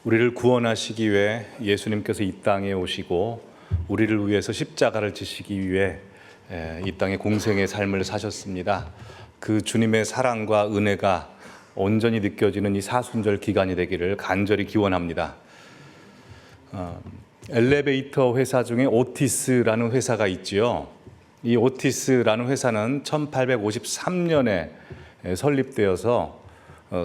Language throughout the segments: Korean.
우리를 구원하시기 위해 예수님께서 이 땅에 오시고 우리를 위해서 십자가를 지시기 위해 이 땅에 공생의 삶을 사셨습니다. 그 주님의 사랑과 은혜가 온전히 느껴지는 이 사순절 기간이 되기를 간절히 기원합니다. 엘리베이터 회사 중에 오티스라는 회사가 있지요. 이 오티스라는 회사는 1853년에 설립되어서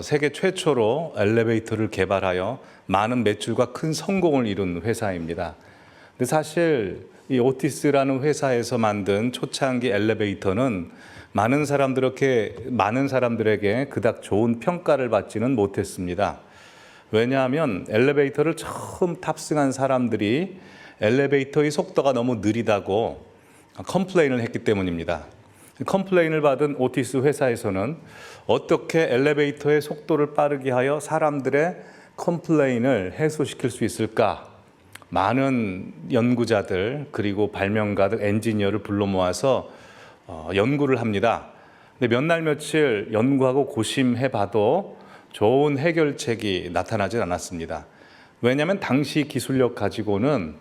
세계 최초로 엘리베이터를 개발하여 많은 매출과 큰 성공을 이룬 회사입니다. 근데 사실 이 오티스라는 회사에서 만든 초창기 엘리베이터는 많은 사람들에게 그닥 좋은 평가를 받지는 못했습니다. 왜냐하면 엘리베이터를 처음 탑승한 사람들이 엘리베이터의 속도가 너무 느리다고 컴플레인을 했기 때문입니다. 컴플레인을 받은 오티스 회사에서는 어떻게 엘리베이터의 속도를 빠르게 하여 사람들의 컴플레인을 해소시킬 수 있을까? 많은 연구자들 그리고 발명가들, 엔지니어를 불러 모아서 연구를 합니다. 근데 몇 날 며칠 연구하고 고심해봐도 좋은 해결책이 나타나질 않았습니다. 왜냐하면 당시 기술력 가지고는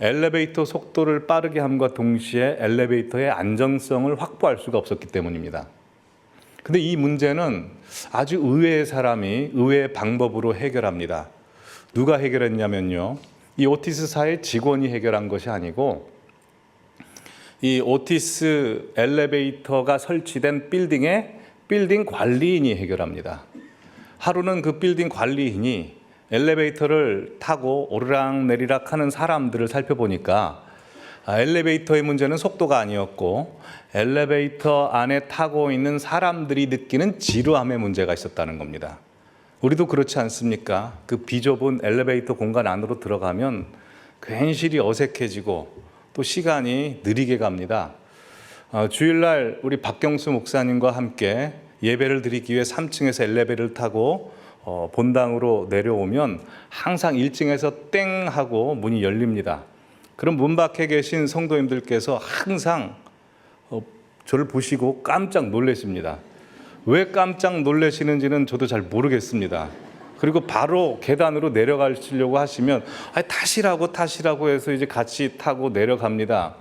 엘리베이터 속도를 빠르게 함과 동시에 엘리베이터의 안정성을 확보할 수가 없었기 때문입니다. 근데 이 문제는 아주 의외의 사람이 의외의 방법으로 해결합니다. 누가 해결했냐면요, 이 오티스사의 직원이 해결한 것이 아니고 이 오티스 엘리베이터가 설치된 빌딩의 빌딩 관리인이 해결합니다. 하루는 그 빌딩 관리인이 엘리베이터를 타고 오르락내리락 하는 사람들을 살펴보니까 엘리베이터의 문제는 속도가 아니었고 엘리베이터 안에 타고 있는 사람들이 느끼는 지루함의 문제가 있었다는 겁니다. 우리도 그렇지 않습니까? 그 비좁은 엘리베이터 공간 안으로 들어가면 괜시리 어색해지고 또 시간이 느리게 갑니다. 주일날 우리 박경수 목사님과 함께 예배를 드리기 위해 3층에서 엘리베이터를 타고 본당으로 내려오면 항상 1층에서 땡 하고 문이 열립니다. 그럼 문 밖에 계신 성도님들께서 항상 저를 보시고 깜짝 놀라십니다. 왜 깜짝 놀라시는지는 저도 잘 모르겠습니다. 그리고 바로 계단으로 내려가시려고 하시면 타시라고 해서 이제 같이 타고 내려갑니다.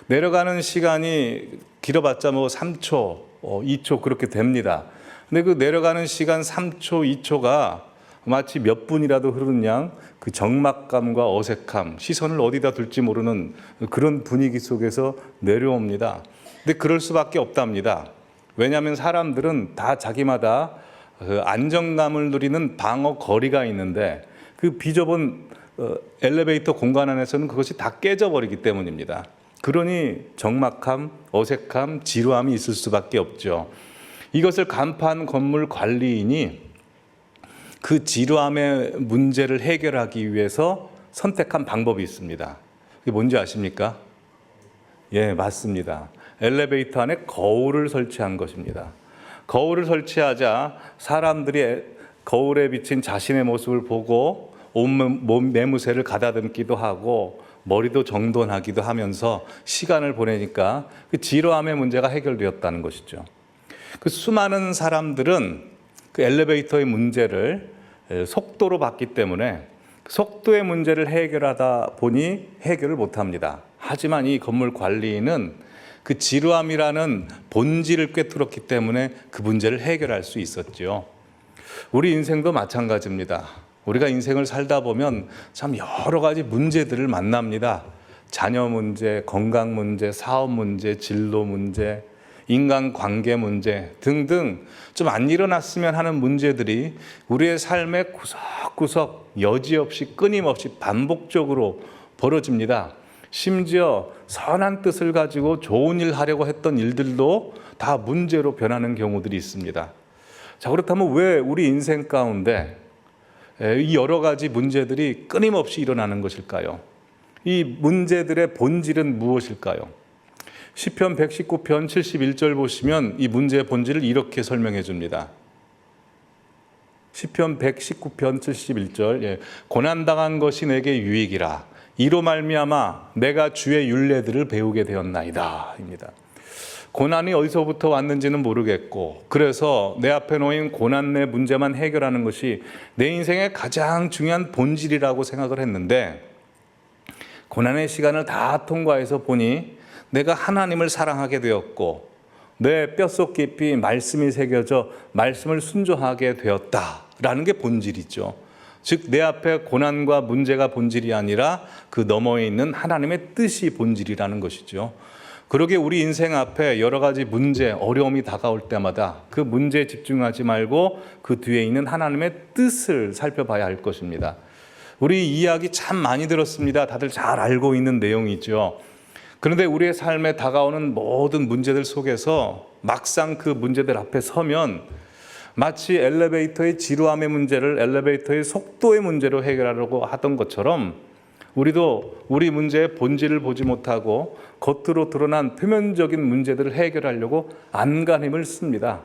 내려가는 시간이 길어봤자 3초, 2초 그렇게 됩니다. 근데 그 내려가는 시간 3초, 2초가 마치 몇 분이라도 흐르는 양 그 적막감과 어색함, 시선을 어디다 둘지 모르는 그런 분위기 속에서 내려옵니다. 근데 그럴 수밖에 없답니다. 왜냐하면 사람들은 다 자기마다 그 안정감을 누리는 방어 거리가 있는데 그 비좁은 엘리베이터 공간 안에서는 그것이 다 깨져버리기 때문입니다. 그러니 적막함, 어색함, 지루함이 있을 수밖에 없죠. 이것을 간파한 건물 관리인이 그 지루함의 문제를 해결하기 위해서 선택한 방법이 있습니다. 그게 뭔지 아십니까? 예, 맞습니다. 엘리베이터 안에 거울을 설치한 것입니다. 거울을 설치하자 사람들이 거울에 비친 자신의 모습을 보고 온몸 매무새를 가다듬기도 하고 머리도 정돈하기도 하면서 시간을 보내니까 그 지루함의 문제가 해결되었다는 것이죠. 그 수많은 사람들은 그 엘리베이터의 문제를 속도로 봤기 때문에 속도의 문제를 해결하다 보니 해결을 못합니다. 하지만 이 건물 관리인은 그 지루함이라는 본질을 꿰뚫었기 때문에 그 문제를 해결할 수 있었죠. 우리 인생도 마찬가지입니다. 우리가 인생을 살다 보면 참 여러 가지 문제들을 만납니다. 자녀 문제, 건강 문제, 사업 문제, 진로 문제, 인간관계 문제 등등 좀 안 일어났으면 하는 문제들이 우리의 삶에 구석구석 여지없이 끊임없이 반복적으로 벌어집니다. 심지어 선한 뜻을 가지고 좋은 일 하려고 했던 일들도 다 문제로 변하는 경우들이 있습니다. 자, 그렇다면 왜 우리 인생 가운데 이 여러 가지 문제들이 끊임없이 일어나는 것일까요? 이 문제들의 본질은 무엇일까요? 시편 119편 71절 보시면 이 문제의 본질을 이렇게 설명해 줍니다. 시편 119편 71절, 고난당한 것이 내게 유익이라 이로 말미암아 내가 주의 율례들을 배우게 되었나이다 입니다. 고난이 어디서부터 왔는지는 모르겠고, 그래서 내 앞에 놓인 고난 내 문제만 해결하는 것이 내 인생의 가장 중요한 본질이라고 생각을 했는데, 고난의 시간을 다 통과해서 보니 내가 하나님을 사랑하게 되었고, 내 뼛속 깊이 말씀이 새겨져 말씀을 순종하게 되었다라는 게 본질이죠. 즉, 내 앞에 고난과 문제가 본질이 아니라 그 너머에 있는 하나님의 뜻이 본질이라는 것이죠. 그러게 우리 인생 앞에 여러 가지 문제, 어려움이 다가올 때마다 그 문제에 집중하지 말고 그 뒤에 있는 하나님의 뜻을 살펴봐야 할 것입니다. 우리 이야기 참 많이 들었습니다. 다들 잘 알고 있는 내용이죠. 그런데 우리의 삶에 다가오는 모든 문제들 속에서 막상 그 문제들 앞에 서면 마치 엘리베이터의 지루함의 문제를 엘리베이터의 속도의 문제로 해결하려고 하던 것처럼, 우리도 우리 문제의 본질을 보지 못하고 겉으로 드러난 표면적인 문제들을 해결하려고 안간힘을 씁니다.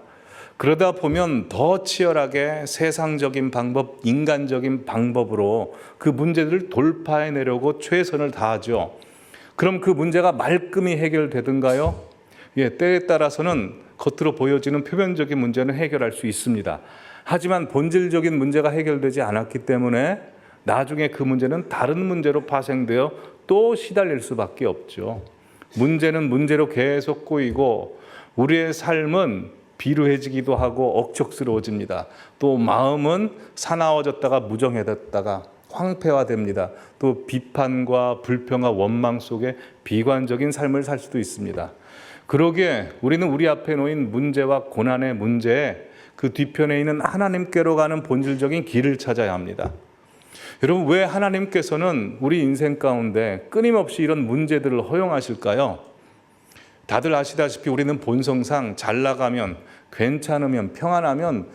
그러다 보면 더 치열하게 세상적인 방법, 인간적인 방법으로 그 문제들을 돌파해내려고 최선을 다하죠. 그럼 그 문제가 말끔히 해결되든가요? 때에 따라서는 겉으로 보여지는 표면적인 문제는 해결할 수 있습니다. 하지만 본질적인 문제가 해결되지 않았기 때문에 나중에 그 문제는 다른 문제로 파생되어 또 시달릴 수밖에 없죠. 문제는 문제로 계속 꼬이고 우리의 삶은 비루해지기도 하고 억척스러워집니다. 또 마음은 사나워졌다가 무정해졌다가 황폐화됩니다. 또 비판과 불평과 원망 속에 비관적인 삶을 살 수도 있습니다. 그러기에 우리는 우리 앞에 놓인 문제와 고난의 문제에 그 뒤편에 있는 하나님께로 가는 본질적인 길을 찾아야 합니다. 여러분, 왜 하나님께서는 우리 인생 가운데 끊임없이 이런 문제들을 허용하실까요? 다들 아시다시피 우리는 본성상 잘 나가면, 괜찮으면, 평안하면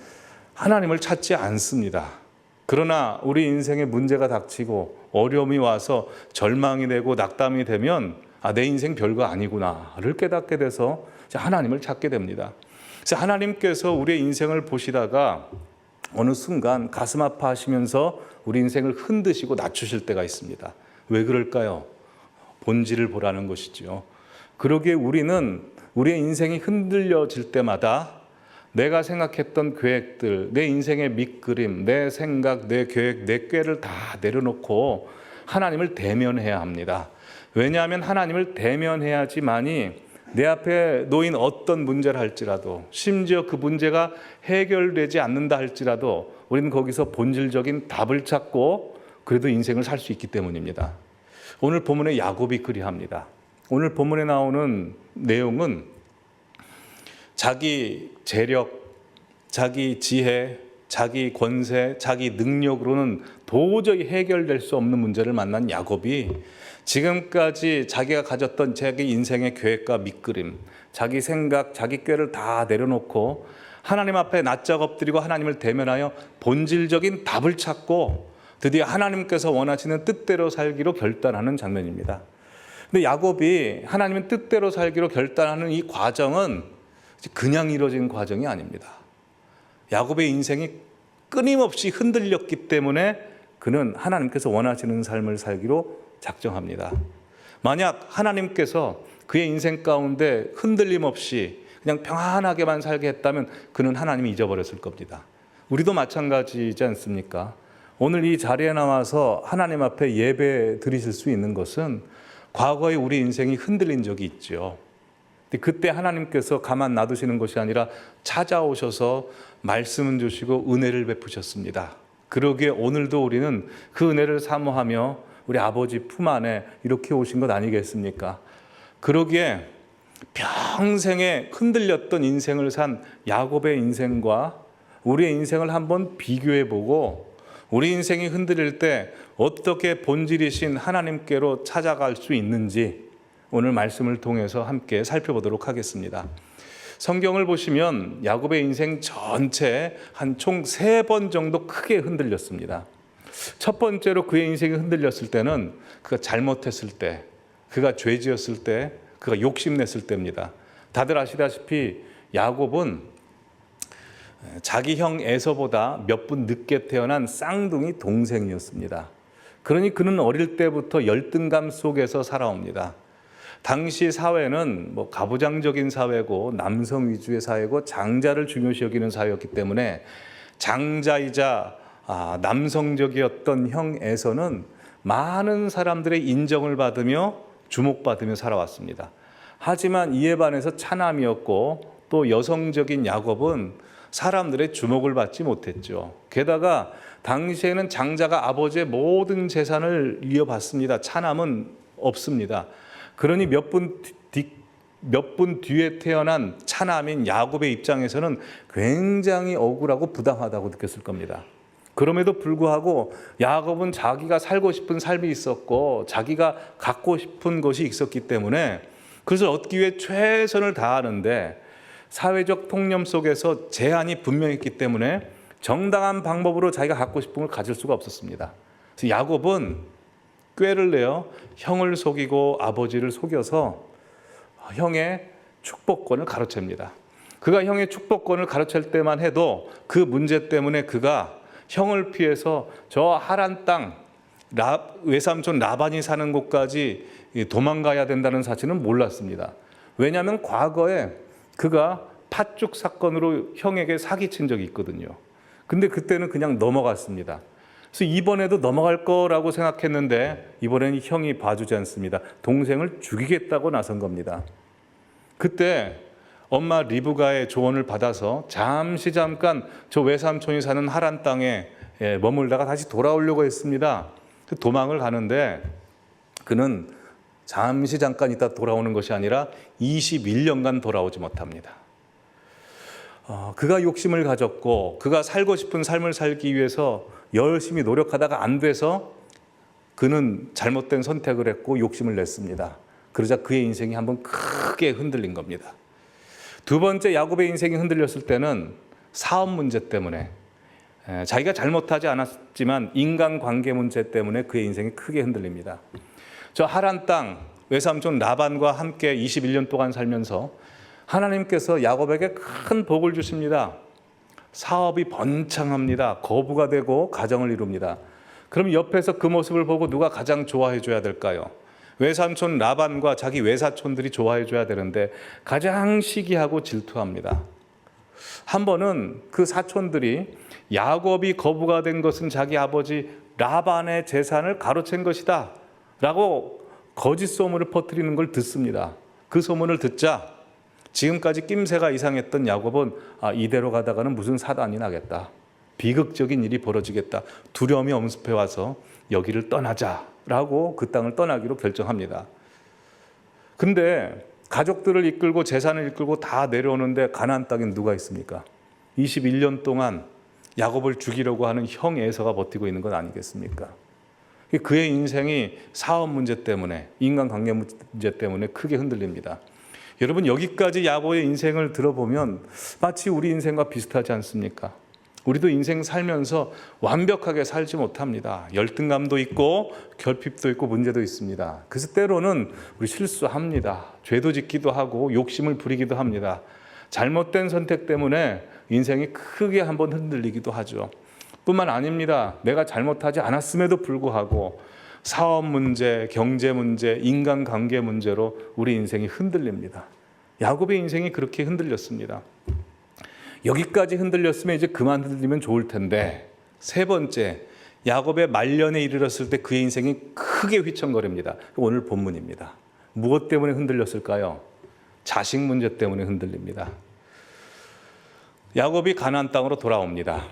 하나님을 찾지 않습니다. 그러나 우리 인생에 문제가 닥치고 어려움이 와서 절망이 되고 낙담이 되면 내 인생 별거 아니구나를 깨닫게 돼서 하나님을 찾게 됩니다. 그래서 하나님께서 우리의 인생을 보시다가 어느 순간 가슴 아파하시면서 우리 인생을 흔드시고 낮추실 때가 있습니다. 왜 그럴까요? 본질을 보라는 것이죠. 그러기에 우리는 우리의 인생이 흔들려질 때마다 내가 생각했던 계획들, 내 인생의 밑그림, 내 생각, 내 계획, 내 꾀를 다 내려놓고 하나님을 대면해야 합니다. 왜냐하면 하나님을 대면해야지만이 내 앞에 놓인 어떤 문제를 할지라도, 심지어 그 문제가 해결되지 않는다 할지라도 우리는 거기서 본질적인 답을 찾고 그래도 인생을 살 수 있기 때문입니다. 오늘 본문에 야곱이 그리합니다. 오늘 본문에 나오는 내용은 자기 재력, 자기 지혜, 자기 권세, 자기 능력으로는 도저히 해결될 수 없는 문제를 만난 야곱이 지금까지 자기가 가졌던 자기 인생의 계획과 밑그림, 자기 생각, 자기 꾀를 다 내려놓고 하나님 앞에 낯짝 엎드리고 하나님을 대면하여 본질적인 답을 찾고 드디어 하나님께서 원하시는 뜻대로 살기로 결단하는 장면입니다. 근데 야곱이 하나님의 뜻대로 살기로 결단하는 이 과정은 그냥 이루어진 과정이 아닙니다. 야곱의 인생이 끊임없이 흔들렸기 때문에 그는 하나님께서 원하시는 삶을 살기로 작정합니다. 만약 하나님께서 그의 인생 가운데 흔들림 없이 그냥 평안하게만 살게 했다면 그는 하나님이 잊어버렸을 겁니다. 우리도 마찬가지지 않습니까? 오늘 이 자리에 나와서 하나님 앞에 예배 드리실 수 있는 것은 과거에 우리 인생이 흔들린 적이 있죠. 그때 하나님께서 가만 놔두시는 것이 아니라 찾아오셔서 말씀을 주시고 은혜를 베푸셨습니다. 그러기에 오늘도 우리는 그 은혜를 사모하며 우리 아버지 품 안에 이렇게 오신 것 아니겠습니까? 그러기에 평생에 흔들렸던 인생을 산 야곱의 인생과 우리의 인생을 한번 비교해보고 우리 인생이 흔들릴 때 어떻게 본질이신 하나님께로 찾아갈 수 있는지 오늘 말씀을 통해서 함께 살펴보도록 하겠습니다. 성경을 보시면 야곱의 인생 전체 한 총 3번 정도 크게 흔들렸습니다. 첫 번째로 그의 인생이 흔들렸을 때는 그가 잘못했을 때, 그가 죄 지었을 때, 그가 욕심냈을 때입니다. 다들 아시다시피 야곱은 자기 형 에서보다 몇 분 늦게 태어난 쌍둥이 동생이었습니다. 그러니 그는 어릴 때부터 열등감 속에서 살아옵니다. 당시 사회는 뭐 가부장적인 사회고 남성 위주의 사회고 장자를 중요시 여기는 사회였기 때문에 장자이자 남성적이었던 형에서는 많은 사람들의 인정을 받으며 주목받으며 살아왔습니다. 하지만 이에 반해서 차남이었고 또 여성적인 야곱은 사람들의 주목을 받지 못했죠. 게다가 당시에는 장자가 아버지의 모든 재산을 이어받습니다. 차남은 없습니다. 그러니 몇 분 뒤에 태어난 차남인 야곱의 입장에서는 굉장히 억울하고 부당하다고 느꼈을 겁니다. 그럼에도 불구하고 야곱은 자기가 살고 싶은 삶이 있었고 자기가 갖고 싶은 것이 있었기 때문에 그것을 얻기 위해 최선을 다하는데 사회적 통념 속에서 제한이 분명했기 때문에 정당한 방법으로 자기가 갖고 싶은 걸 가질 수가 없었습니다. 그래서 야곱은 꾀를 내어 형을 속이고 아버지를 속여서 형의 축복권을 가로챕니다. 그가 형의 축복권을 가로챌 때만 해도 그 문제 때문에 그가 형을 피해서 저 하란 땅 외삼촌 라반이 사는 곳까지 도망가야 된다는 사실은 몰랐습니다. 왜냐하면 과거에 그가 팥죽 사건으로 형에게 사기친 적이 있거든요. 근데 그때는 그냥 넘어갔습니다. 그래서 이번에도 넘어갈 거라고 생각했는데 이번에는 형이 봐주지 않습니다. 동생을 죽이겠다고 나선 겁니다. 그때 엄마 리브가의 조언을 받아서 잠깐 저 외삼촌이 사는 하란 땅에 머물다가 다시 돌아오려고 했습니다. 도망을 가는데 그는 잠깐 있다 돌아오는 것이 아니라 21년간 돌아오지 못합니다. 그가 욕심을 가졌고 그가 살고 싶은 삶을 살기 위해서 열심히 노력하다가 안 돼서 그는 잘못된 선택을 했고 욕심을 냈습니다. 그러자 그의 인생이 한번 크게 흔들린 겁니다. 두 번째 야곱의 인생이 흔들렸을 때는 사업 문제 때문에 자기가 잘못하지 않았지만 인간관계 문제 때문에 그의 인생이 크게 흔들립니다. 저 하란 땅 외삼촌 라반과 함께 21년 동안 살면서 하나님께서 야곱에게 큰 복을 주십니다. 사업이 번창합니다. 거부가 되고 가정을 이룹니다. 그럼 옆에서 그 모습을 보고 누가 가장 좋아해 줘야 될까요? 외삼촌 라반과 자기 외사촌들이 좋아해 줘야 되는데 가장 시기하고 질투합니다. 한 번은 그 사촌들이 야곱이 거부가 된 것은 자기 아버지 라반의 재산을 가로챈 것이다 라고 거짓 소문을 퍼뜨리는 걸 듣습니다. 그 소문을 듣자 지금까지 낌새가 이상했던 야곱은 이대로 가다가는 무슨 사단이 나겠다. 비극적인 일이 벌어지겠다. 두려움이 엄습해 와서 여기를 떠나자라고 그 땅을 떠나기로 결정합니다. 근데 가족들을 이끌고 재산을 이끌고 다 내려오는데 가나안 땅엔 누가 있습니까? 21년 동안 야곱을 죽이려고 하는 형 에서가 버티고 있는 건 아니겠습니까? 그의 인생이 사업 문제 때문에 인간관계 문제 때문에 크게 흔들립니다. 여러분 여기까지 야곱의 인생을 들어보면 마치 우리 인생과 비슷하지 않습니까? 우리도 인생 살면서 완벽하게 살지 못합니다. 열등감도 있고 결핍도 있고 문제도 있습니다. 그래서 때로는 우리 실수합니다. 죄도 짓기도 하고 욕심을 부리기도 합니다. 잘못된 선택 때문에 인생이 크게 한번 흔들리기도 하죠. 뿐만 아닙니다. 내가 잘못하지 않았음에도 불구하고 사업 문제, 경제 문제, 인간관계 문제로 우리 인생이 흔들립니다. 야곱의 인생이 그렇게 흔들렸습니다. 여기까지 흔들렸으면 이제 그만 흔들리면 좋을 텐데 세 번째, 야곱의 말년에 이르렀을 때 그의 인생이 크게 휘청거립니다. 오늘 본문입니다. 무엇 때문에 흔들렸을까요? 자식 문제 때문에 흔들립니다. 야곱이 가나안 땅으로 돌아옵니다.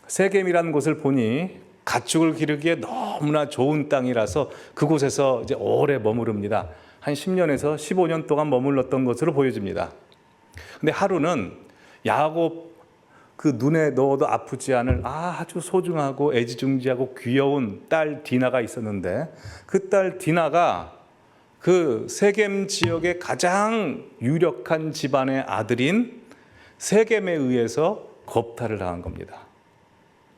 세겜이라는 곳을 보니 가축을 기르기에 너무나 좋은 땅이라서 그곳에서 이제 오래 머무릅니다. 한 10년에서 15년 동안 머물렀던 것으로 보여집니다. 근데 하루는 야곱 그 눈에 넣어도 아프지 않을 아주 소중하고 애지중지하고 귀여운 딸 디나가 있었는데 그 딸 디나가 그 세겜 지역의 가장 유력한 집안의 아들인 세겜에 의해서 겁탈을 당한 겁니다.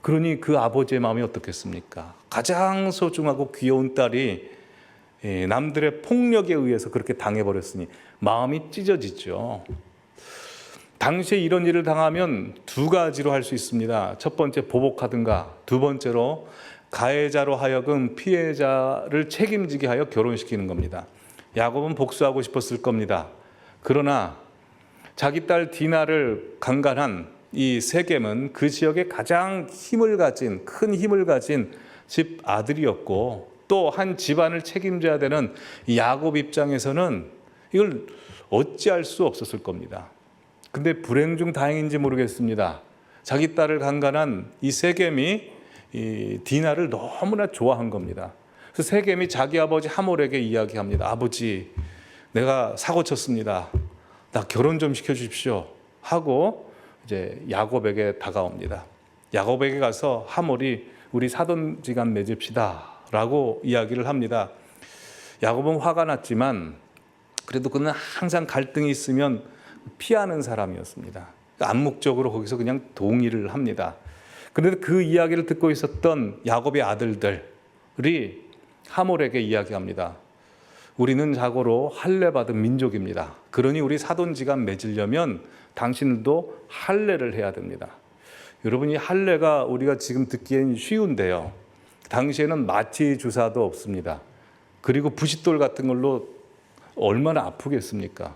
그러니 그 아버지의 마음이 어떻겠습니까? 가장 소중하고 귀여운 딸이 남들의 폭력에 의해서 그렇게 당해버렸으니 마음이 찢어지죠. 당시에 이런 일을 당하면 두 가지로 할 수 있습니다. 첫 번째 보복하든가, 두 번째로 가해자로 하여금 피해자를 책임지게 하여 결혼시키는 겁니다. 야곱은 복수하고 싶었을 겁니다. 그러나 자기 딸 디나를 강간한 이 세겜은 그 지역에 가장 큰 힘을 가진 집 아들이었고, 또 한 집안을 책임져야 되는 야곱 입장에서는 이걸 어찌할 수 없었을 겁니다. 근데 불행 중 다행인지 모르겠습니다. 자기 딸을 강간한 이 세겜이 이 디나를 너무나 좋아한 겁니다. 그래서 세겜이 자기 아버지 하몰에게 이야기합니다. 아버지, 내가 사고 쳤습니다. 나 결혼 좀 시켜주십시오 하고 이제 야곱에게 다가옵니다. 야곱에게 가서 하몰이 우리 사돈지간 맺읍시다 라고 이야기를 합니다. 야곱은 화가 났지만 그래도 그는 항상 갈등이 있으면 피하는 사람이었습니다. 암묵적으로 거기서 그냥 동의를 합니다. 그런데 그 이야기를 듣고 있었던 야곱의 아들들이 하몰에게 이야기합니다. 우리는 자고로 할례 받은 민족입니다. 그러니 우리 사돈지간 맺으려면 당신들도 할례를 해야 됩니다. 여러분, 이 할례가 우리가 지금 듣기엔 쉬운데요. 당시에는 마취 주사도 없습니다. 그리고 부싯돌 같은 걸로 얼마나 아프겠습니까?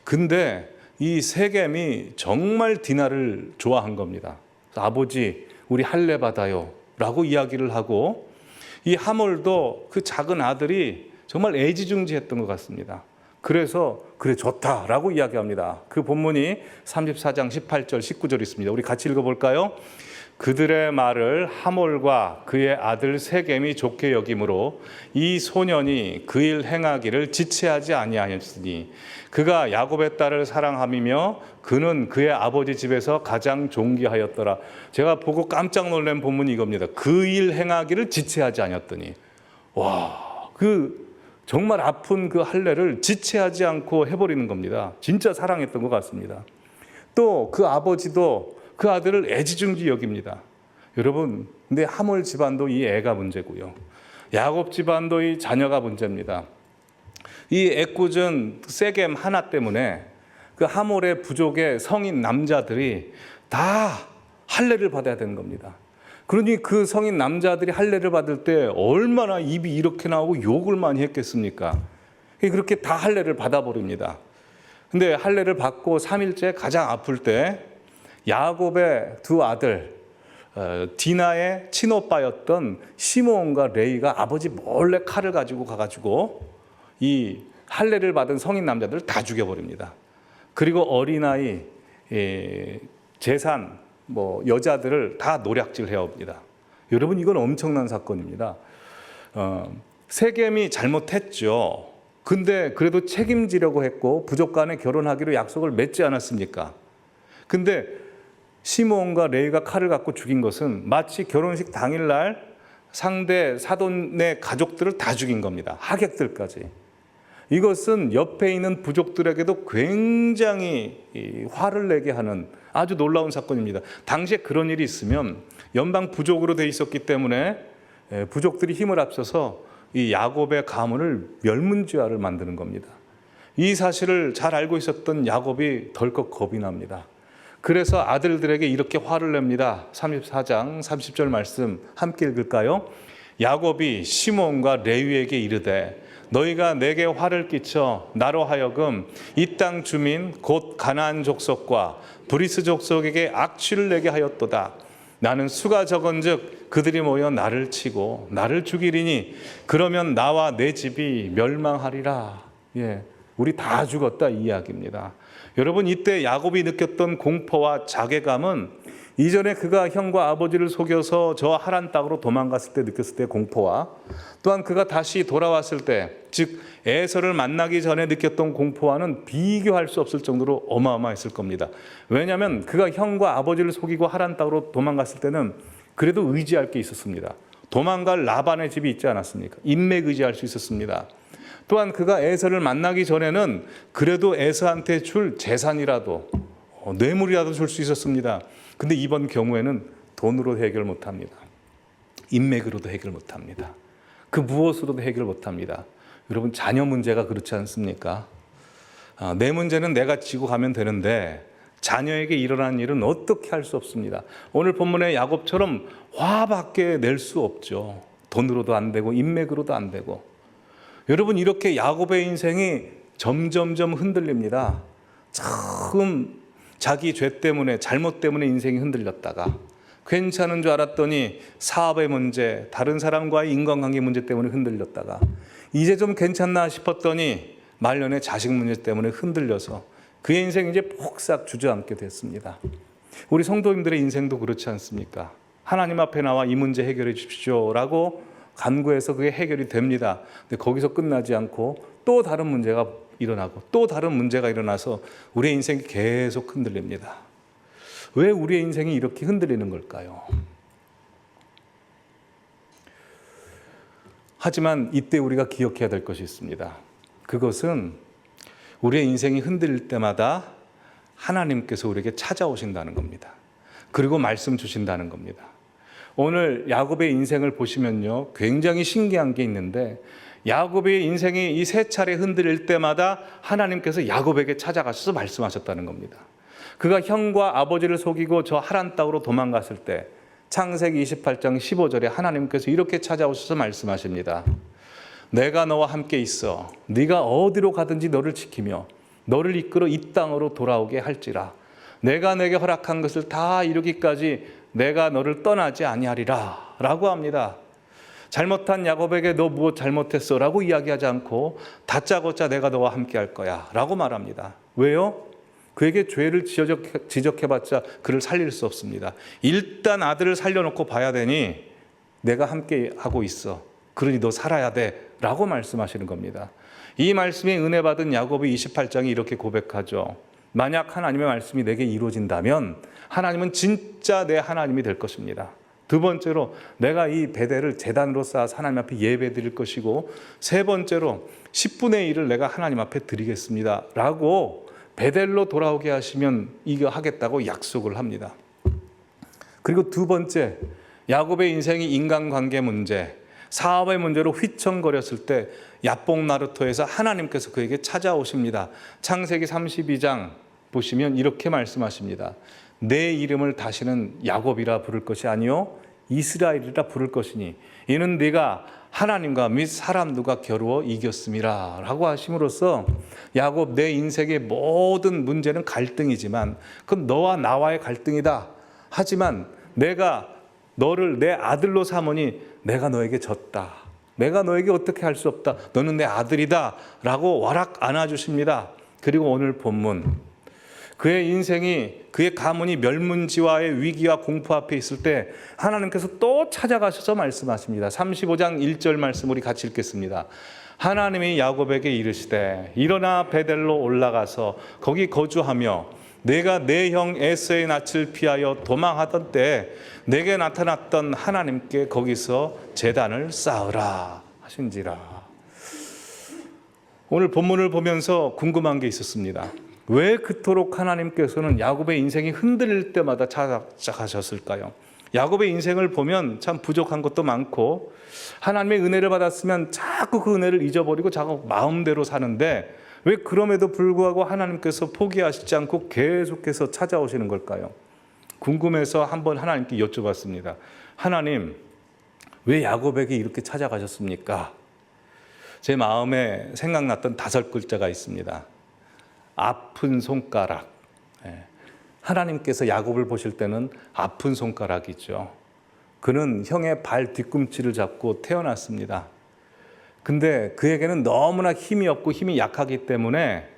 근데 이 세겜이 정말 디나를 좋아한 겁니다. 아버지, 우리 할례 받아요 라고 이야기를 하고, 이 하몰도 그 작은 아들이 정말 애지중지했던 것 같습니다. 그래서 그래 좋다라고 이야기합니다. 그 본문이 34장 18절 19절 있습니다. 우리 같이 읽어볼까요? 그들의 말을 하몰과 그의 아들 세겜이 좋게 여김으로 이 소년이 그 일 행하기를 지체하지 아니하였으니 그가 야곱의 딸을 사랑함이며 그는 그의 아버지 집에서 가장 존귀하였더라. 제가 보고 깜짝 놀란 본문이 이겁니다. 그 일 행하기를 지체하지 아니었더니, 와, 정말 아픈 그 할례를 지체하지 않고 해버리는 겁니다. 진짜 사랑했던 것 같습니다. 또 그 아버지도 그 아들을 애지중지 여깁니다. 여러분, 근데 하몰 집안도 이 애가 문제고요. 야곱 집안도 이 자녀가 문제입니다. 이 애꿎은 세겜 하나 때문에 그 하몰의 부족의 성인 남자들이 다 할례를 받아야 되는 겁니다. 그러니 그 성인 남자들이 할례를 받을 때 얼마나 입이 이렇게 나오고 욕을 많이 했겠습니까? 그렇게 다 할례를 받아버립니다. 근데 할례를 받고 3일째 가장 아플 때 야곱의 두 아들 디나의 친오빠였던 시므온과 레위가 아버지 몰래 칼을 가지고 가가지고 이 할례를 받은 성인 남자들을 다 죽여버립니다. 그리고 어린아이, 재산, 여자들을 다 노략질 해옵니다. 여러분, 이건 엄청난 사건입니다. 세겜이 잘못했죠. 근데 그래도 책임지려고 했고 부족 간에 결혼하기로 약속을 맺지 않았습니까? 근데 시므온과 레위가 칼을 갖고 죽인 것은 마치 결혼식 당일날 상대 사돈의 가족들을 다 죽인 겁니다. 하객들까지. 이것은 옆에 있는 부족들에게도 굉장히 화를 내게 하는 아주 놀라운 사건입니다. 당시에 그런 일이 있으면 연방 부족으로 돼 있었기 때문에 부족들이 힘을 합쳐서 이 야곱의 가문을 멸문지화를 만드는 겁니다. 이 사실을 잘 알고 있었던 야곱이 덜컥 겁이 납니다. 그래서 아들들에게 이렇게 화를 냅니다. 34장 30절 말씀 함께 읽을까요? 야곱이 시므온과 레위에게 이르되 너희가 내게 화를 끼쳐 나로 하여금 이 땅 주민 곧 가나안 족속과 브리스 족속에게 악취를 내게 하였도다. 나는 수가 적은즉 그들이 모여 나를 치고 나를 죽이리니 그러면 나와 내 집이 멸망하리라. 우리 다 죽었다 이 이야기입니다. 여러분, 이때 야곱이 느꼈던 공포와 자괴감은 이전에 그가 형과 아버지를 속여서 저 하란 땅으로 도망갔을 때 느꼈을 때 공포와 또한 그가 다시 돌아왔을 때, 즉 에서를 만나기 전에 느꼈던 공포와는 비교할 수 없을 정도로 어마어마했을 겁니다. 왜냐하면 그가 형과 아버지를 속이고 하란 땅으로 도망갔을 때는 그래도 의지할 게 있었습니다. 도망갈 라반의 집이 있지 않았습니까? 인맥 의지할 수 있었습니다. 또한 그가 에서를 만나기 전에는 그래도 에서한테 줄 재산이라도 뇌물이라도 줄 수 있었습니다. 근데 이번 경우에는 돈으로 해결 못합니다. 인맥으로도 해결 못합니다. 그 무엇으로도 해결 못합니다. 여러분, 자녀 문제가 그렇지 않습니까? 내 문제는 내가 지고 가면 되는데 자녀에게 일어난 일은 어떻게 할 수 없습니다. 오늘 본문의 야곱처럼 화밖에 낼 수 없죠. 돈으로도 안 되고 인맥으로도 안 되고. 여러분, 이렇게 야곱의 인생이 점점점 흔들립니다. 처음 자기 죄 때문에, 잘못 때문에 인생이 흔들렸다가 괜찮은 줄 알았더니 사업의 문제, 다른 사람과의 인간관계 문제 때문에 흔들렸다가 이제 좀 괜찮나 싶었더니 말년에 자식 문제 때문에 흔들려서 그의 인생이 이제 폭삭 주저앉게 됐습니다. 우리 성도님들의 인생도 그렇지 않습니까? 하나님 앞에 나와 이 문제 해결해 주십시오라고 간구해서 그게 해결이 됩니다. 근데 거기서 끝나지 않고 또 다른 문제가 일어나고 또 다른 문제가 일어나서 우리의 인생이 계속 흔들립니다. 왜 우리의 인생이 이렇게 흔들리는 걸까요? 하지만 이때 우리가 기억해야 될 것이 있습니다. 그것은 우리의 인생이 흔들릴 때마다 하나님께서 우리에게 찾아오신다는 겁니다. 그리고 말씀 주신다는 겁니다. 오늘 야곱의 인생을 보시면요, 굉장히 신기한 게 있는데 야곱의 인생이 이 세 차례 흔들릴 때마다 하나님께서 야곱에게 찾아가셔서 말씀하셨다는 겁니다. 그가 형과 아버지를 속이고 저 하란 땅으로 도망갔을 때 창세기 28장 15절에 하나님께서 이렇게 찾아오셔서 말씀하십니다. 내가 너와 함께 있어 네가 어디로 가든지 너를 지키며 너를 이끌어 이 땅으로 돌아오게 할지라. 내가 내게 허락한 것을 다 이루기까지 내가 너를 떠나지 아니하리라 라고 합니다. 잘못한 야곱에게 너 무엇 잘못했어? 라고 이야기하지 않고 다짜고짜 내가 너와 함께 할 거야 라고 말합니다. 왜요? 그에게 죄를 지적해봤자 그를 살릴 수 없습니다. 일단 아들을 살려놓고 봐야 되니 내가 함께 하고 있어. 그러니 너 살아야 돼 라고 말씀하시는 겁니다. 이 말씀에 은혜 받은 야곱이 28장에 이렇게 고백하죠. 만약 하나님의 말씀이 내게 이루어진다면 하나님은 진짜 내 하나님이 될 것입니다. 두 번째로 내가 이 베델을 제단으로 쌓아서 하나님 앞에 예배 드릴 것이고, 세 번째로 10분의 1을 내가 하나님 앞에 드리겠습니다 라고 베델로 돌아오게 하시면 이거 하겠다고 약속을 합니다. 그리고 두 번째, 야곱의 인생이 인간관계 문제, 사업의 문제로 휘청거렸을 때 야복 나루토에서 하나님께서 그에게 찾아오십니다. 창세기 32장 보시면 이렇게 말씀하십니다. 내 이름을 다시는 야곱이라 부를 것이 아니요 이스라엘이라 부를 것이니 이는 네가 하나님과 및 사람들과 겨루어 이겼음이라 라고 하심으로써 야곱, 내 인생의 모든 문제는 갈등이지만 그건 너와 나와의 갈등이다. 하지만 내가 너를 내 아들로 삼으니 내가 너에게 졌다. 내가 너에게 어떻게 할 수 없다. 너는 내 아들이다 라고 와락 안아주십니다. 그리고 오늘 본문, 그의 인생이, 그의 가문이 멸문지화의 위기와 공포 앞에 있을 때 하나님께서 또 찾아가셔서 말씀하십니다. 35장 1절 말씀 우리 같이 읽겠습니다. 하나님이 야곱에게 이르시되 일어나 베델로 올라가서 거기 거주하며 내가 내 형 에서의 낯을 피하여 도망하던 때 내게 나타났던 하나님께 거기서 제단을 쌓으라 하신지라. 오늘 본문을 보면서 궁금한 게 있었습니다. 왜 그토록 하나님께서는 야곱의 인생이 흔들릴 때마다 찾아가셨을까요? 야곱의 인생을 보면 참 부족한 것도 많고 하나님의 은혜를 받았으면 자꾸 그 은혜를 잊어버리고 자꾸 마음대로 사는데 왜 그럼에도 불구하고 하나님께서 포기하시지 않고 계속해서 찾아오시는 걸까요? 궁금해서 한번 하나님께 여쭤봤습니다. 하나님, 왜 야곱에게 이렇게 찾아가셨습니까? 제 마음에 생각났던 5글자가 있습니다. 아픈 손가락. 하나님께서 야곱을 보실 때는 아픈 손가락이죠. 그는 형의 발 뒤꿈치를 잡고 태어났습니다. 근데 그에게는 너무나 힘이 없고 힘이 약하기 때문에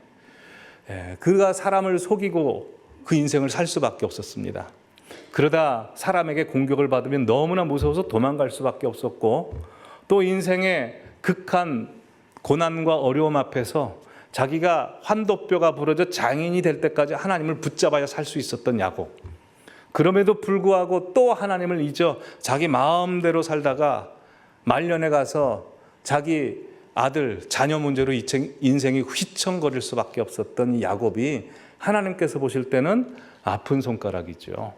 그가 사람을 속이고 그 인생을 살 수밖에 없었습니다. 그러다 사람에게 공격을 받으면 너무나 무서워서 도망갈 수밖에 없었고, 또 인생의 극한 고난과 어려움 앞에서 자기가 환도뼈가 부러져 장인이 될 때까지 하나님을 붙잡아야 살 수 있었던 야곱. 그럼에도 불구하고 또 하나님을 잊어 자기 마음대로 살다가 말년에 가서 자기 아들, 자녀 문제로 인생이 휘청거릴 수밖에 없었던 이 야곱이 하나님께서 보실 때는 아픈 손가락이죠.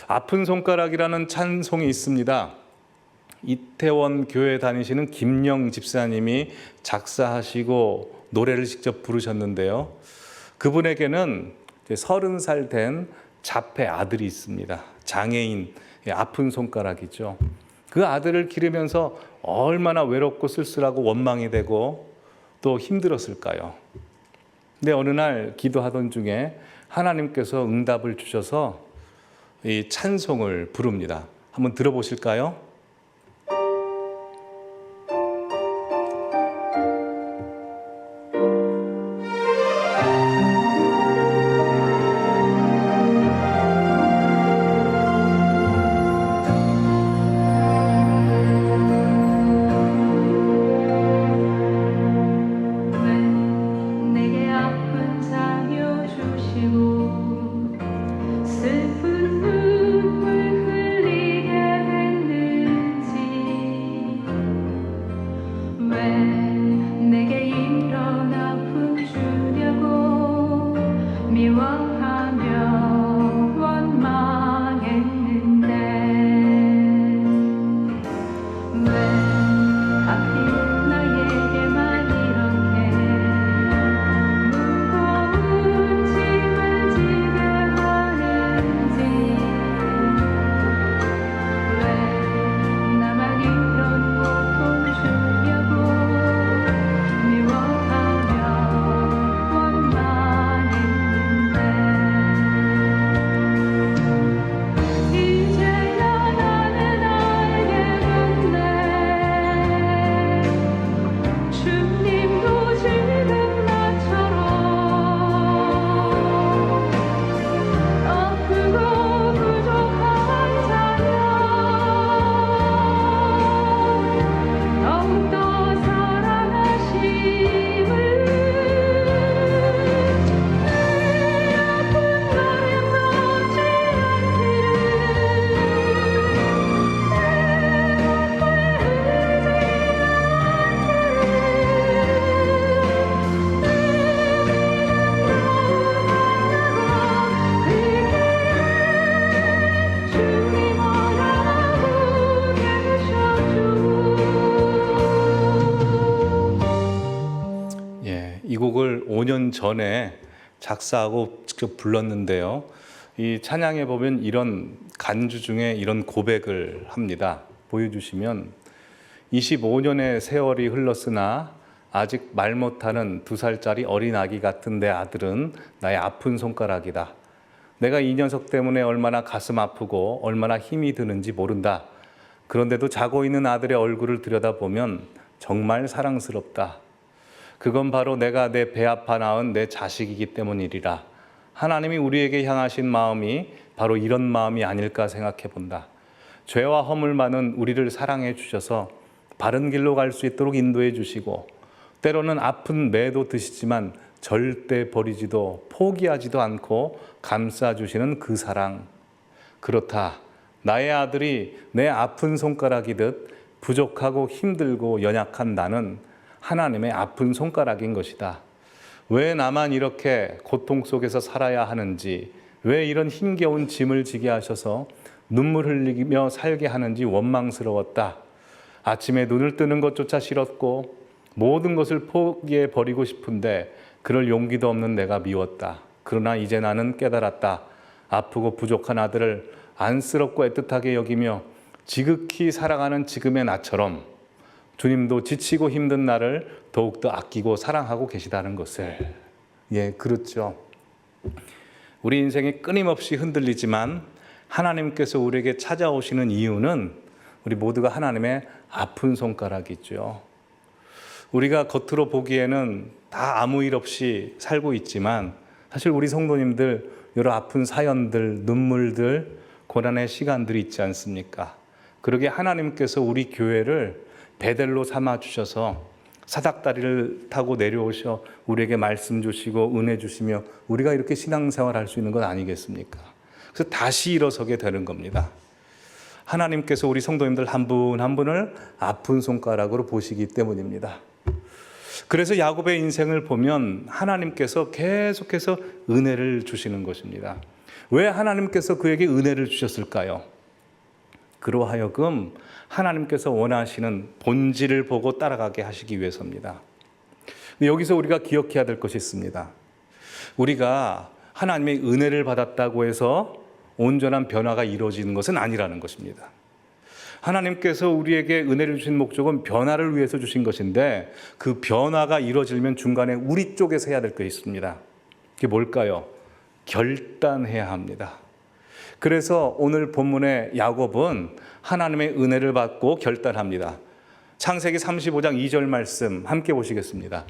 아픈 손가락이라는 찬송이 있습니다. 이태원 교회 다니시는 김영 집사님이 작사하시고 노래를 직접 부르셨는데요. 그분에게는 30살 된 자폐 아들이 있습니다. 장애인, 아픈 손가락이죠. 그 아들을 기르면서 얼마나 외롭고 쓸쓸하고 원망이 되고 또 힘들었을까요? 근데 어느 날 기도하던 중에 하나님께서 응답을 주셔서 이 찬송을 부릅니다. 한번 들어보실까요? 이 곡을 5년 전에 작사하고 직접 불렀는데요. 이 찬양에 보면 이런 간주 중에 이런 고백을 합니다. 보여주시면 25년의 세월이 흘렀으나 아직 말 못하는 2살짜리 어린아기 같은 내 아들은 나의 아픈 손가락이다. 내가 이 녀석 때문에 얼마나 가슴 아프고 얼마나 힘이 드는지 모른다. 그런데도 자고 있는 아들의 얼굴을 들여다보면 정말 사랑스럽다. 그건 바로 내가 내 배 아파 낳은 내 자식이기 때문이리라. 하나님이 우리에게 향하신 마음이 바로 이런 마음이 아닐까 생각해 본다. 죄와 허물 많은 우리를 사랑해 주셔서 바른 길로 갈 수 있도록 인도해 주시고 때로는 아픈 매도 드시지만 절대 버리지도 포기하지도 않고 감싸 주시는 그 사랑. 그렇다. 나의 아들이 내 아픈 손가락이듯 부족하고 힘들고 연약한 나는 하나님의 아픈 손가락인 것이다. 왜 나만 이렇게 고통 속에서 살아야 하는지, 왜 이런 힘겨운 짐을 지게 하셔서 눈물 흘리며 살게 하는지 원망스러웠다. 아침에 눈을 뜨는 것조차 싫었고 모든 것을 포기해 버리고 싶은데 그럴 용기도 없는 내가 미웠다. 그러나 이제 나는 깨달았다. 아프고 부족한 아들을 안쓰럽고 애틋하게 여기며 지극히 사랑하는 지금의 나처럼 주님도 지치고 힘든 나를 더욱더 아끼고 사랑하고 계시다는 것을. 그렇죠. 우리 인생이 끊임없이 흔들리지만 하나님께서 우리에게 찾아오시는 이유는 우리 모두가 하나님의 아픈 손가락이죠. 우리가 겉으로 보기에는 다 아무 일 없이 살고 있지만 사실 우리 성도님들 여러 아픈 사연들, 눈물들, 고난의 시간들이 있지 않습니까? 그러게 하나님께서 우리 교회를 베델로 삼아 주셔서 사닥다리를 타고 내려오셔 우리에게 말씀 주시고 은혜 주시며 우리가 이렇게 신앙생활할 수 있는 것 아니겠습니까? 그래서 다시 일어서게 되는 겁니다. 하나님께서 우리 성도님들 한 분 한 분을 아픈 손가락으로 보시기 때문입니다. 그래서 야곱의 인생을 보면 하나님께서 계속해서 은혜를 주시는 것입니다. 왜 하나님께서 그에게 은혜를 주셨을까요? 그러하여금 하나님께서 원하시는 본질을 보고 따라가게 하시기 위해서입니다. 여기서 우리가 기억해야 될 것이 있습니다. 우리가 하나님의 은혜를 받았다고 해서 온전한 변화가 이루어지는 것은 아니라는 것입니다. 하나님께서 우리에게 은혜를 주신 목적은 변화를 위해서 주신 것인데 그 변화가 이루어지려면 중간에 우리 쪽에서 해야 될 게 있습니다. 그게 뭘까요? 결단해야 합니다. 그래서 오늘 본문의 야곱은 하나님의 은혜를 받고 결단합니다. 창세기 35장 2절 말씀 함께 보시겠습니다.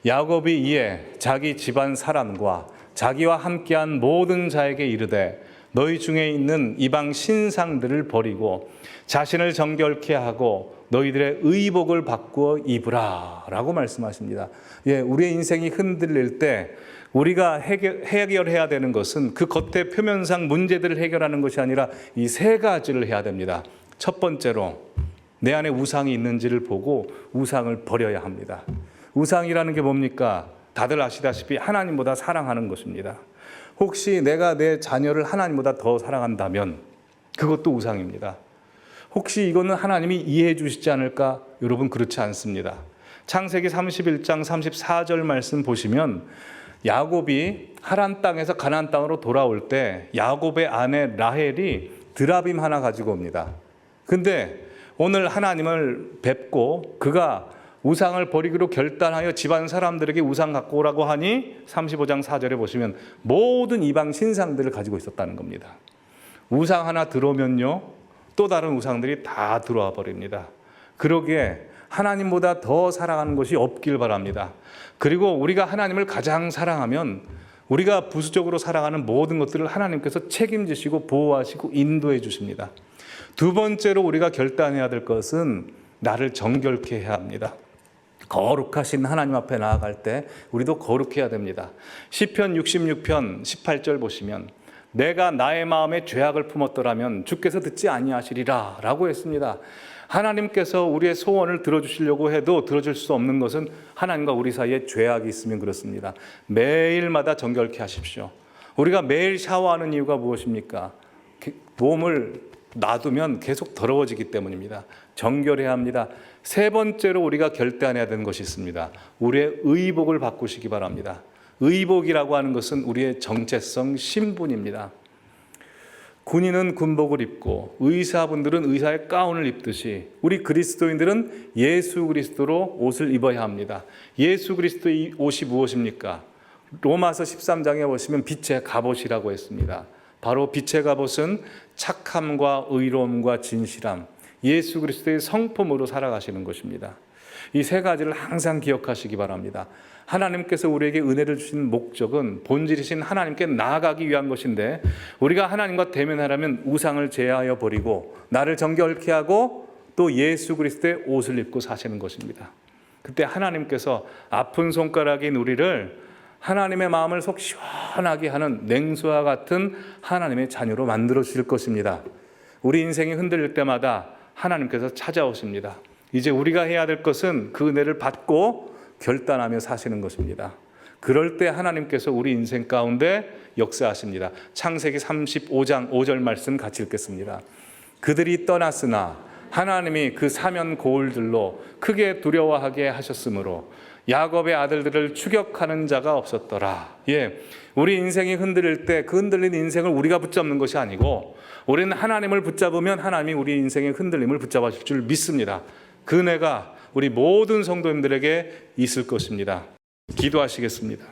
야곱이 이에 자기 집안 사람과 자기와 함께한 모든 자에게 이르되 너희 중에 있는 이방 신상들을 버리고 자신을 정결케 하고 너희들의 의복을 바꾸어 입으라 라고 말씀하십니다. 우리의 인생이 흔들릴 때 우리가 해결해야 되는 것은 그 겉의 표면상 문제들을 해결하는 것이 아니라 이 세 가지를 해야 됩니다. 첫 번째로 내 안에 우상이 있는지를 보고 우상을 버려야 합니다. 우상이라는 게 뭡니까? 다들 아시다시피 하나님보다 사랑하는 것입니다. 혹시 내가 내 자녀를 하나님보다 더 사랑한다면 그것도 우상입니다. 혹시 이거는 하나님이 이해해 주시지 않을까? 여러분 그렇지 않습니다. 창세기 31장 34절 말씀 보시면 야곱이 하란 땅에서 가나안 땅으로 돌아올 때 야곱의 아내 라헬이 드라빔 하나 가지고 옵니다. 근데 오늘 하나님을 뵙고 그가 우상을 버리기로 결단하여 집안 사람들에게 우상 갖고 오라고 하니 35장 4절에 보시면 모든 이방 신상들을 가지고 있었다는 겁니다. 우상 하나 들어오면요 또 다른 우상들이 다 들어와 버립니다. 그러기에 하나님보다 더 사랑하는 것이 없길 바랍니다. 그리고 우리가 하나님을 가장 사랑하면 우리가 부수적으로 사랑하는 모든 것들을 하나님께서 책임지시고 보호하시고 인도해 주십니다. 두 번째로 우리가 결단해야 될 것은 나를 정결케 해야 합니다. 거룩하신 하나님 앞에 나아갈 때 우리도 거룩해야 됩니다. 시편 66편 18절 보시면 내가 나의 마음에 죄악을 품었더라면 주께서 듣지 아니하시리라 라고 했습니다. 하나님께서 우리의 소원을 들어주시려고 해도 들어줄 수 없는 것은 하나님과 우리 사이에 죄악이 있으면 그렇습니다. 매일마다 정결케 하십시오. 우리가 매일 샤워하는 이유가 무엇입니까? 몸을 놔두면 계속 더러워지기 때문입니다. 정결해야 합니다. 세 번째로 우리가 결단해야 되는 것이 있습니다. 우리의 의복을 바꾸시기 바랍니다. 의복이라고 하는 것은 우리의 정체성, 신분입니다. 군인은 군복을 입고 의사분들은 의사의 가운을 입듯이 우리 그리스도인들은 예수 그리스도로 옷을 입어야 합니다. 예수 그리스도의 옷이 무엇입니까? 로마서 13장에 보시면 빛의 갑옷이라고 했습니다. 바로 빛의 갑옷은 착함과 의로움과 진실함, 예수 그리스도의 성품으로 살아가시는 것입니다. 이 세 가지를 항상 기억하시기 바랍니다. 하나님께서 우리에게 은혜를 주신 목적은 본질이신 하나님께 나아가기 위한 것인데 우리가 하나님과 대면하려면 우상을 제하여 버리고 나를 정결케 하고 또 예수 그리스도의 옷을 입고 사시는 것입니다. 그때 하나님께서 아픈 손가락인 우리를 하나님의 마음을 속 시원하게 하는 냉수와 같은 하나님의 자녀로 만들어 주실 것입니다. 우리 인생이 흔들릴 때마다 하나님께서 찾아오십니다. 이제 우리가 해야 될 것은 그 은혜를 받고 결단하며 사시는 것입니다. 그럴 때 하나님께서 우리 인생 가운데 역사하십니다. 창세기 35장 5절 말씀 같이 읽겠습니다. 그들이 떠났으나 하나님이 그 사면 고울들로 크게 두려워하게 하셨으므로 야곱의 아들들을 추격하는 자가 없었더라. 우리 인생이 흔들릴 때 그 흔들린 인생을 우리가 붙잡는 것이 아니고 우리는 하나님을 붙잡으면 하나님이 우리 인생의 흔들림을 붙잡아 주실 줄 믿습니다. 그 은혜가 우리 모든 성도님들에게 있을 것입니다. 기도하시겠습니다.